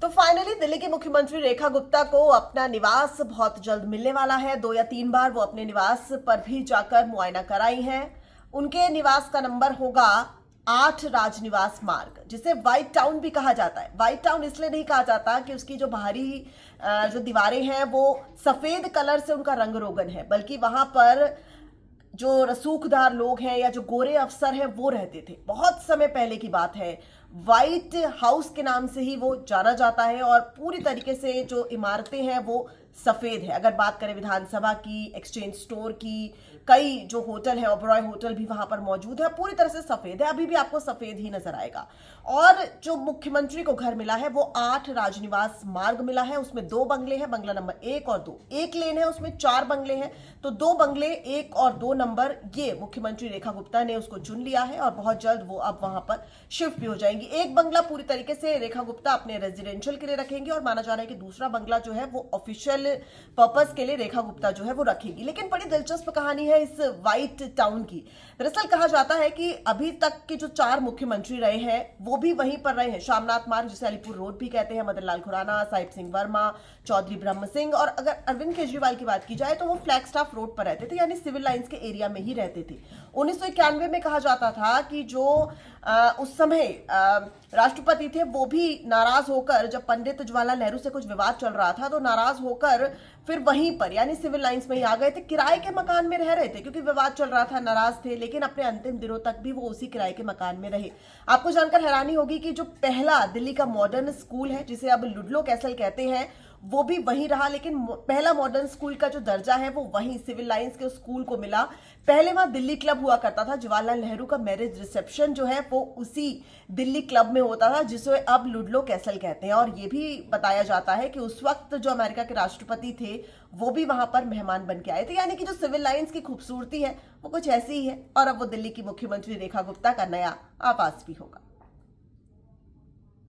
तो फाइनली दिल्ली की मुख्यमंत्री रेखा गुप्ता को अपना निवास बहुत जल्द मिलने वाला है। 2 या 3 बार वो अपने निवास पर भी जाकर मुआयना कराई हैं। उनके निवास का नंबर होगा 8 राजनिवास मार्ग, जिसे व्हाइट टाउन भी कहा जाता है। व्हाइट टाउन इसलिए नहीं कहा जाता कि उसकी जो बाहरी जो दीवारें हैं वो सफेद कलर से उनका रंग रोगन है, बल्कि वहां पर जो रसूखदार लोग हैं या जो गोरे अफसर हैं वो रहते थे। बहुत समय पहले की बात है। व्हाइट हाउस के नाम से ही वो जाना जाता है और पूरी तरीके से जो इमारतें हैं वो सफेद है। अगर बात करें विधानसभा की, एक्सचेंज स्टोर की, कई जो होटल है, ओबरॉय होटल भी वहां पर मौजूद है, पूरी तरह से सफेद है। अभी भी आपको सफेद ही नजर आएगा। और जो मुख्यमंत्री को घर मिला है वो 8 राजनिवास मार्ग मिला है। उसमें 2 बंगले हैं, बंगला नंबर 1 और 2। एक लेन है, उसमें 4 बंगले हैं, तो 2 बंगले 1 और 2 नंबर ये मुख्यमंत्री रेखा गुप्ता ने उसको चुन लिया है और बहुत जल्द वो अब वहां पर शिफ्ट भी हो जाएंगी। एक बंगला पूरी तरीके से रेखा गुप्ता अपने रेजिडेंशियल के लिए रखेंगे और माना जा रहा है कि दूसरा बंगला जो है वो ऑफिशियल पर्पस के लिए रेखा गुप्ता जो है वो रखेगी। लेकिन बड़ी दिलचस्प कहानी है इस व्हाइट टाउन की। दरअसल कहा जाता है कि अभी तक के जो 4 मुख्यमंत्री रहे हैं वो भी वहीं पर रहे हैं। शामनाथ मार्ग, जिसे अलीपुर रोड भी कहते हैं, मदन लाल खुराना, साहिब सिंह वर्मा, चौधरी ब्रह्म सिंह, और अगर अरविंद केजरीवाल की बात की जाए तो वो फ्लैग स्टाफ रोड पर रहते थे, यानी सिविल लाइंस के एरिया में ही रहते थे। 1991 में कहा जाता था कि जो उस समय राष्ट्रपति थे वो भी नाराज होकर, जब पंडित जवाहरलाल नेहरू से कुछ विवाद चल रहा था तो नाराज होकर फिर वहीं पर यानी सिविल लाइंस में ही आ गए थे। किराए के मकान में रह रहे थे क्योंकि विवाद चल रहा था, नाराज थे, लेकिन अपने अंतिम दिनों तक भी वो उसी किराए के मकान में रहे। आपको जानकर हैरानी होगी कि जो पहला दिल्ली का मॉडर्न स्कूल है, जिसे अब लुडलो कैसल कहते हैं, वो भी वहीं रहा। लेकिन पहला मॉडर्न स्कूल का जो दर्जा है वो वहीं सिविल लाइंस के स्कूल को मिला। पहले वहां दिल्ली क्लब हुआ करता था। जवाहरलाल नेहरू का मैरिज रिसेप्शन जो है वो उसी दिल्ली क्लब में होता था, जिसे अब लुडलो कैसल कहते हैं। और ये भी बताया जाता है कि उस वक्त जो अमेरिका के राष्ट्रपति थे वो भी वहां पर मेहमान बन के आए थे। यानी कि जो सिविल लाइंस की खूबसूरती है वो कुछ ऐसी ही है और अब वो दिल्ली की मुख्यमंत्री रेखा गुप्ता का नया आवास भी होगा।